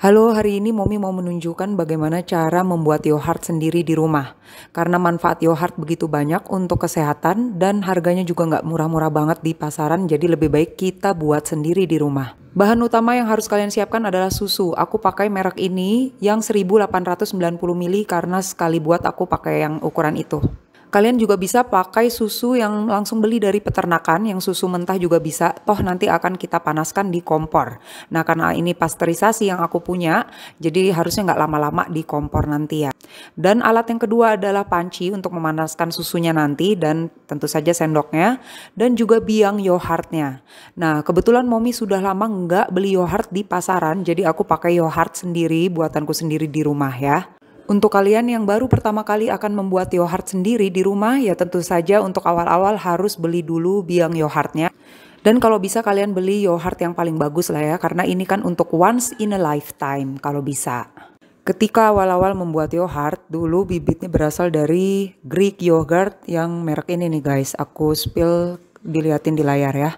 Halo, hari ini Momi mau menunjukkan bagaimana cara membuat yogurt sendiri di rumah. Karena manfaat yogurt begitu banyak untuk kesehatan dan harganya juga nggak murah-murah banget di pasaran, jadi lebih baik kita buat sendiri di rumah. Bahan utama yang harus kalian siapkan adalah susu. Aku pakai merek ini yang 1890 ml karena sekali buat aku pakai yang ukuran itu. Kalian juga bisa pakai susu yang langsung beli dari peternakan, yang susu mentah juga bisa, toh nanti akan kita panaskan di kompor. Nah, karena ini pasteurisasi yang aku punya, jadi harusnya nggak lama-lama di kompor nanti ya. Dan alat yang kedua adalah panci untuk memanaskan susunya nanti, dan tentu saja sendoknya, dan juga biang yogurtnya. Nah, kebetulan Momi sudah lama nggak beli yogurt di pasaran, jadi aku pakai yogurt sendiri, buatanku sendiri di rumah ya. Untuk kalian yang baru pertama kali akan membuat yogurt sendiri di rumah, ya tentu saja untuk awal-awal harus beli dulu biang yogurtnya. Dan kalau bisa kalian beli yogurt yang paling bagus lah ya, karena ini kan untuk once in a lifetime kalau bisa. Ketika awal-awal membuat yogurt, dulu bibitnya berasal dari Greek yogurt yang merek ini nih guys. Aku spill, dilihatin di layar ya.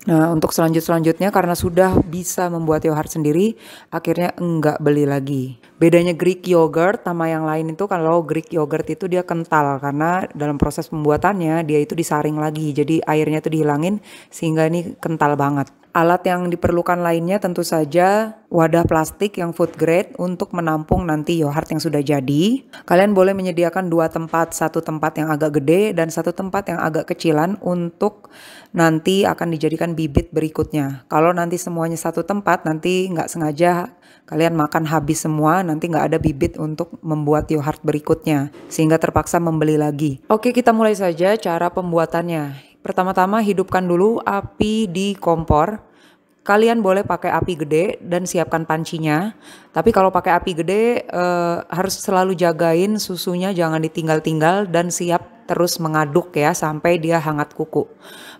Nah, untuk selanjutnya karena sudah bisa membuat yogurt sendiri, akhirnya enggak beli lagi. Bedanya Greek yogurt sama yang lain itu, kalau Greek yogurt itu dia kental karena dalam proses pembuatannya dia itu disaring lagi. Jadi airnya itu dihilangin sehingga ini kental banget. Alat yang diperlukan lainnya tentu saja wadah plastik yang food grade untuk menampung nanti yogurt yang sudah jadi. Kalian boleh menyediakan dua tempat, satu tempat yang agak gede dan satu tempat yang agak kecilan untuk nanti akan dijadikan bibit berikutnya. Kalau nanti semuanya satu tempat, nanti nggak sengaja kalian makan habis semua, nanti nggak ada bibit untuk membuat yogurt berikutnya, sehingga terpaksa membeli lagi. Oke, kita mulai saja cara pembuatannya. Pertama-tama hidupkan dulu api di kompor. Kalian boleh pakai api gede dan siapkan pancinya. Tapi kalau pakai api gede harus selalu jagain susunya, jangan ditinggal-tinggal dan siap terus mengaduk ya sampai dia hangat kuku.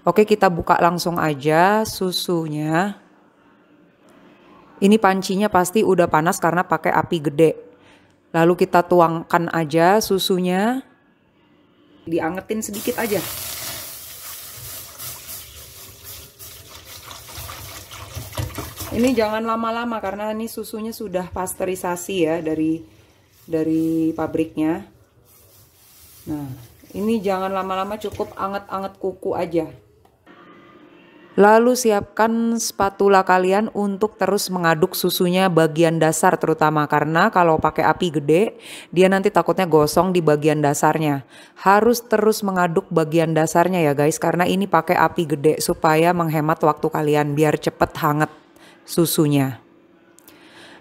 Oke, kita buka langsung aja susunya. Ini pancinya pasti udah panas karena pakai api gede. Lalu kita tuangkan aja susunya. Diangetin sedikit aja. Ini jangan lama-lama karena ini susunya sudah pasteurisasi ya dari pabriknya. Nah, ini jangan lama-lama, cukup anget-anget kuku aja. Lalu siapkan spatula kalian untuk terus mengaduk susunya bagian dasar terutama, karena kalau pakai api gede dia nanti takutnya gosong di bagian dasarnya. Harus terus mengaduk bagian dasarnya ya guys, karena ini pakai api gede supaya menghemat waktu kalian biar cepet hangat susunya.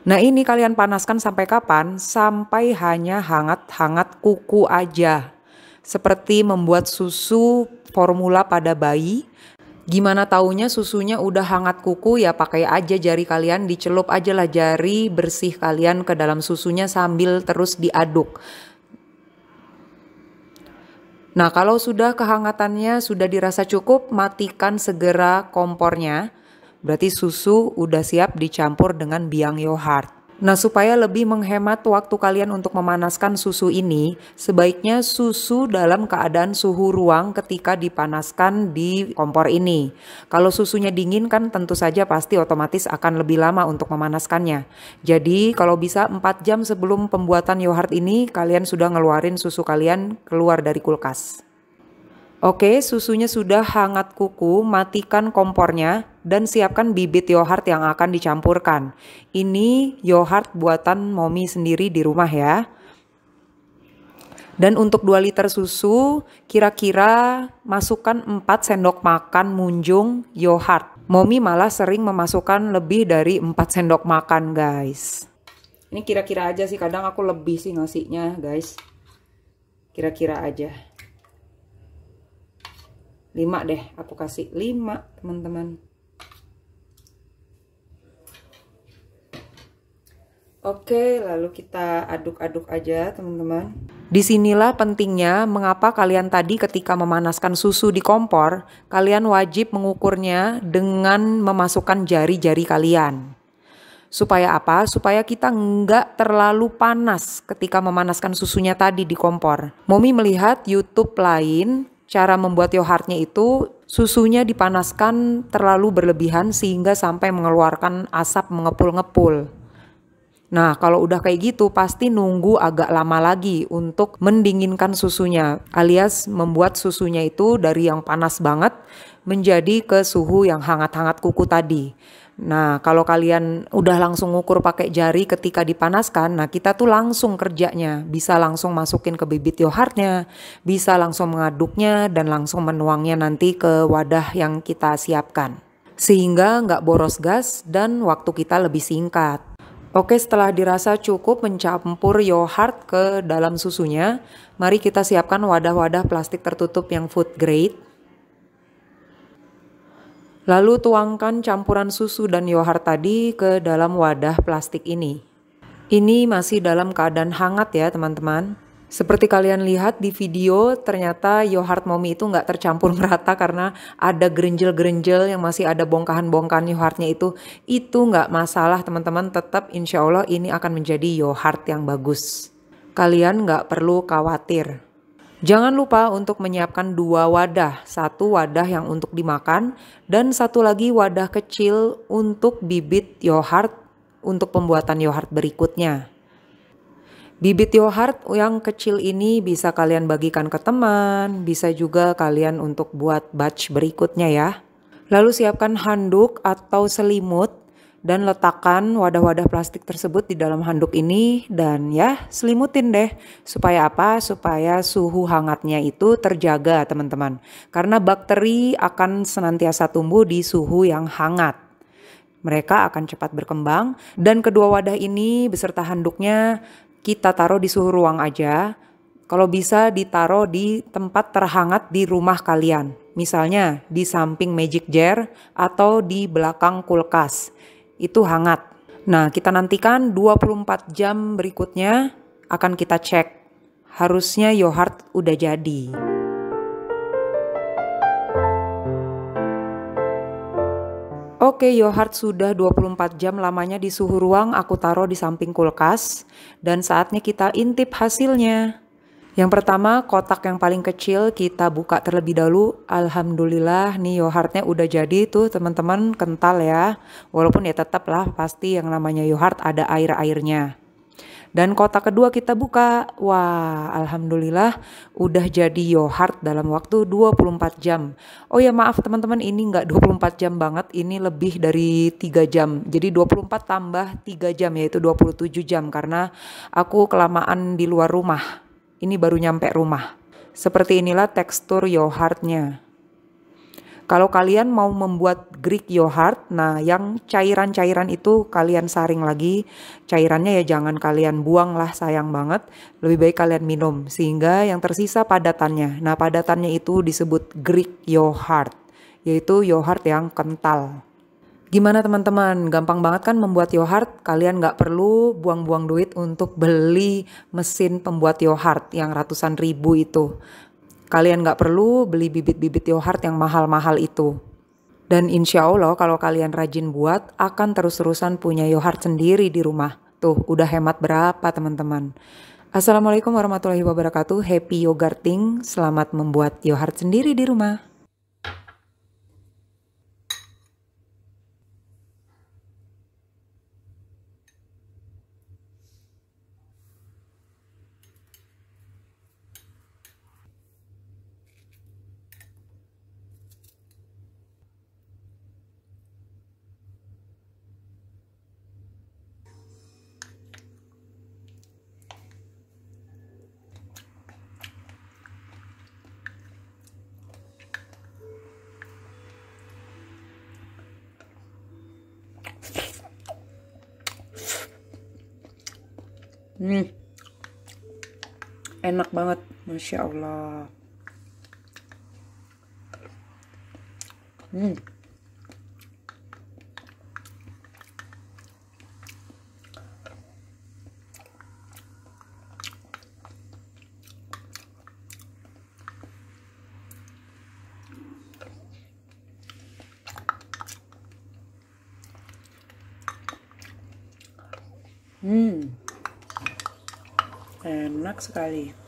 Nah, ini kalian panaskan sampai kapan? Sampai hanya hangat-hangat kuku aja. Seperti membuat susu formula pada bayi. Gimana taunya susunya udah hangat kuku? Ya pakai aja jari kalian, dicelup aja lah jari bersih kalian ke dalam susunya sambil terus diaduk. Nah, kalau sudah kehangatannya sudah dirasa cukup, matikan segera kompornya. Berarti susu udah siap dicampur dengan biang yogurt. Nah, supaya lebih menghemat waktu kalian untuk memanaskan susu ini, sebaiknya susu dalam keadaan suhu ruang ketika dipanaskan di kompor ini. Kalau susunya dingin kan tentu saja pasti otomatis akan lebih lama untuk memanaskannya. Jadi kalau bisa 4 jam sebelum pembuatan yogurt ini, kalian sudah ngeluarin susu kalian keluar dari kulkas. Oke, susunya sudah hangat kuku, matikan kompornya dan siapkan bibit yogurt yang akan dicampurkan. Ini yogurt buatan Momi sendiri di rumah ya. Dan untuk 2 liter susu, kira-kira masukkan 4 sendok makan munjung yogurt. Momi malah sering memasukkan lebih dari 4 sendok makan guys. Ini kira-kira aja sih, kadang aku lebih sih ngasihnya guys. Kira-kira aja. 5 deh, aku kasih 5 teman-teman. Oke, lalu kita aduk-aduk aja teman-teman. Disinilah pentingnya mengapa kalian tadi ketika memanaskan susu di kompor, kalian wajib mengukurnya dengan memasukkan jari-jari kalian. Supaya apa? Supaya kita nggak terlalu panas ketika memanaskan susunya tadi di kompor. Momi melihat YouTube lain, cara membuat yogurtnya itu Susunya dipanaskan terlalu berlebihan sehingga sampai mengeluarkan asap mengepul-ngepul. Nah, kalau udah kayak gitu pasti nunggu agak lama lagi untuk mendinginkan susunya, alias membuat susunya itu dari yang panas banget menjadi ke suhu yang hangat-hangat kuku tadi. Nah, kalau kalian udah langsung ngukur pakai jari ketika dipanaskan, nah kita tuh langsung kerjanya, bisa langsung masukin ke bibit yogurtnya, bisa langsung mengaduknya dan langsung menuangnya nanti ke wadah yang kita siapkan. Sehingga nggak boros gas dan waktu kita lebih singkat. Oke, setelah dirasa cukup mencampur yogurt ke dalam susunya, mari kita siapkan wadah-wadah plastik tertutup yang food grade. Lalu tuangkan campuran susu dan yogurt tadi ke dalam wadah plastik ini. Ini masih dalam keadaan hangat ya teman-teman. Seperti kalian lihat di video, ternyata yogurt mommy itu nggak tercampur merata karena ada gerenjel-gerenjel yang masih ada bongkahan-bongkahan yogurtnya itu. Itu nggak masalah teman-teman, tetap insya Allah ini akan menjadi yogurt yang bagus. Kalian nggak perlu khawatir. Jangan lupa untuk menyiapkan 2 wadah, satu wadah yang untuk dimakan dan satu lagi wadah kecil untuk bibit yogurt untuk pembuatan yogurt berikutnya. Bibit yogurt yang kecil ini bisa kalian bagikan ke teman, bisa juga kalian untuk buat batch berikutnya ya. Lalu siapkan handuk atau selimut dan letakkan wadah-wadah plastik tersebut di dalam handuk ini dan ya selimutin deh. Supaya apa? Supaya suhu hangatnya itu terjaga teman-teman. Karena bakteri akan senantiasa tumbuh di suhu yang hangat. Mereka akan cepat berkembang dan kedua wadah ini beserta handuknya kita taruh di suhu ruang aja. Kalau bisa ditaruh di tempat terhangat di rumah kalian. Misalnya di samping magic jar atau di belakang kulkas. Itu hangat. Nah, kita nantikan 24 jam berikutnya akan kita cek. Harusnya yogurt udah jadi. Oke, yogurt sudah 24 jam lamanya di suhu ruang, aku taruh di samping kulkas dan saatnya kita intip hasilnya. Yang pertama, kotak yang paling kecil kita buka terlebih dahulu. Alhamdulillah nih yogurtnya udah jadi tuh teman-teman, kental ya. Walaupun ya tetap lah pasti yang namanya yogurt ada air-airnya. Dan kotak kedua kita buka, wah alhamdulillah udah jadi yogurt dalam waktu 24 jam. Oh ya maaf teman-teman, ini nggak 24 jam banget, ini lebih dari 3 jam. Jadi 24 tambah 3 jam yaitu 27 jam karena aku kelamaan di luar rumah. Ini baru nyampe rumah. Seperti inilah tekstur yogurtnya. Kalau kalian mau membuat Greek yogurt, nah yang cairan-cairan itu kalian saring lagi. Cairannya ya jangan kalian buang lah, sayang banget. Lebih baik kalian minum sehingga yang tersisa padatannya. Nah padatannya itu disebut Greek yogurt, yaitu yogurt yang kental. Gimana teman-teman, gampang banget kan membuat yogurt? Kalian nggak perlu buang-buang duit untuk beli mesin pembuat yogurt yang ratusan ribu itu. Kalian nggak perlu beli bibit-bibit yogurt yang mahal-mahal itu. Dan insya Allah kalau kalian rajin buat, akan terus-terusan punya yogurt sendiri di rumah. Tuh, udah hemat berapa teman-teman. Assalamualaikum warahmatullahi wabarakatuh. Happy yogurting, selamat membuat yogurt sendiri di rumah. Enak banget, Masya Allah. Enak sekali.